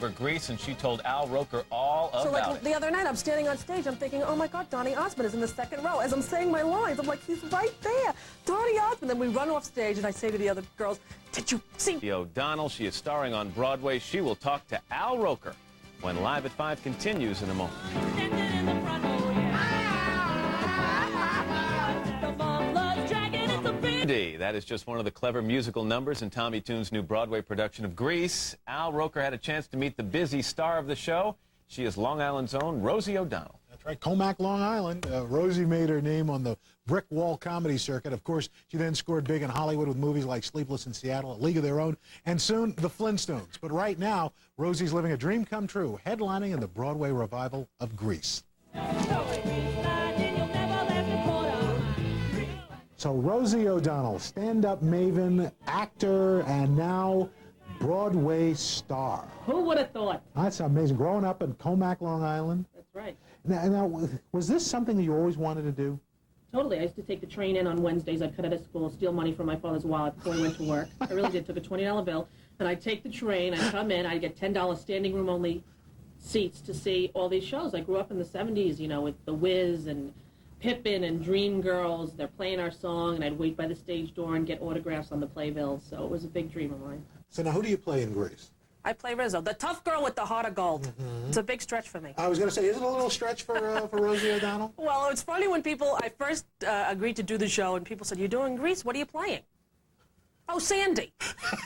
Grease, and she told Al Roker all about So, like, it. the other night, I'm standing on stage, I'm thinking, oh my God, Donny Osmond is in the second row. As I'm saying my lines, I'm like, he's right there. Donny Osmond. Then we run off stage, and I say to the other girls, did you see? Rosie O'Donnell, she is starring on Broadway. She will talk to Al Roker when Live at 5 continues in a moment. That is just one of the clever musical numbers in Tommy Tune's new Broadway production of Grease. Al Roker had a chance to meet the busy star of the show. She is Long Island's own Rosie O'Donnell. That's right, Comac, Long Island. Rosie made her name on the brick wall comedy circuit. Of course, she then scored big in Hollywood with movies like Sleepless in Seattle, A League of Their Own, and soon The Flintstones. But right now, Rosie's living a dream come true, headlining in the Broadway revival of Grease. So Rosie O'Donnell, stand-up maven, actor, and now Broadway star. Who would have thought? That's amazing. Growing up in Comac, Long Island. That's right. Now, was this something that you always wanted to do? Totally. I used to take the train in on Wednesdays. I'd cut out of school, steal money from my father's wallet before he went to work. I really did. Took a $20 bill, and I'd take the train, I'd come in, I'd get $10 standing room only seats to see all these shows. I grew up in the 70s, you know, with The Wiz and Pippin and Dreamgirls. They're playing our song, and I'd wait by the stage door and get autographs on the playbills. So it was a big dream of mine. So now who do you play in Grease? I play Rizzo, the tough girl with the heart of gold. It's a big stretch for me. I was going to say, is it a little stretch for Rosie O'Donnell? Well, it's funny when I first agreed to do the show, and people said, you're doing Grease, what are you playing? Oh, Sandy.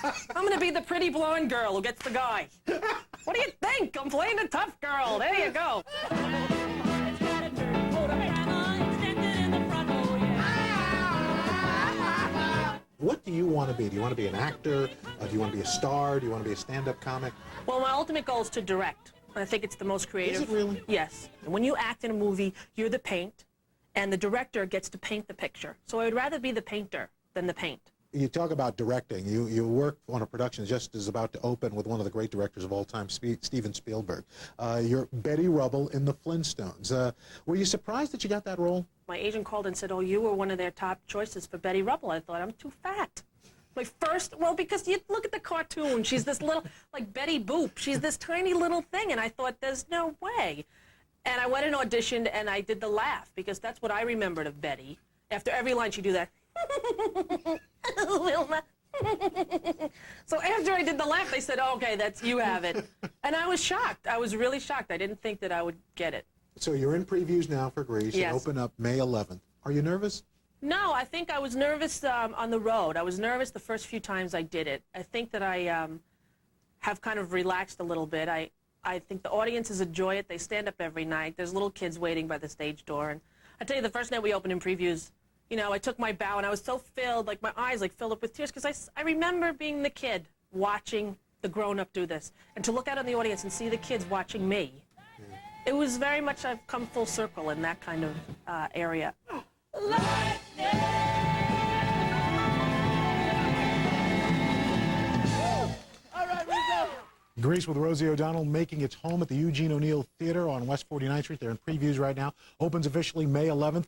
I'm going to be the pretty blonde girl who gets the guy. What do you think? I'm playing the tough girl. There you go. What do you want to be? Do you want to be an actor? Do you want to be a star? Do you want to be a stand-up comic? Well, my ultimate goal is to direct. I think it's the most creative. Is it really? Yes. When you act in a movie, you're the paint, and the director gets to paint the picture. So I would rather be the painter than the paint. You talk about directing. You work on a production just as about to open with one of the great directors of all time, Steven Spielberg. You're Betty Rubble in The Flintstones. Were you surprised that you got that role? My agent called and said, oh, you were one of their top choices for Betty Rubble. I thought, I'm too fat. My first, well, because you look at the cartoon. She's this little, like Betty Boop. She's this tiny little thing, and I thought, there's no way. And I went and auditioned, and I did the laugh, because that's what I remembered of Betty. After every line, she'd do that. Wilma. So after I did the laugh, they said, oh, okay, you have it. And I was shocked. I was really shocked. I didn't think that I would get it. So you're in previews now for Grease. Yes. You open up May 11th. Are you nervous? No, I think I was nervous on the road. I was nervous the first few times I did it. I think that I have kind of relaxed a little bit. I think the audiences enjoy it. They stand up every night. There's little kids waiting by the stage door. And I tell you, the first night we opened in previews, you know, I took my bow, and I was so filled, like my eyes like filled up with tears, because I remember being the kid watching the grown-up do this. And to look out in the audience and see the kids watching me, it was very much, I've come full circle in that kind of area. Grease with Rosie O'Donnell making its home at the Eugene O'Neill Theater on West 49th Street. They're in previews right now. Opens officially May 11th.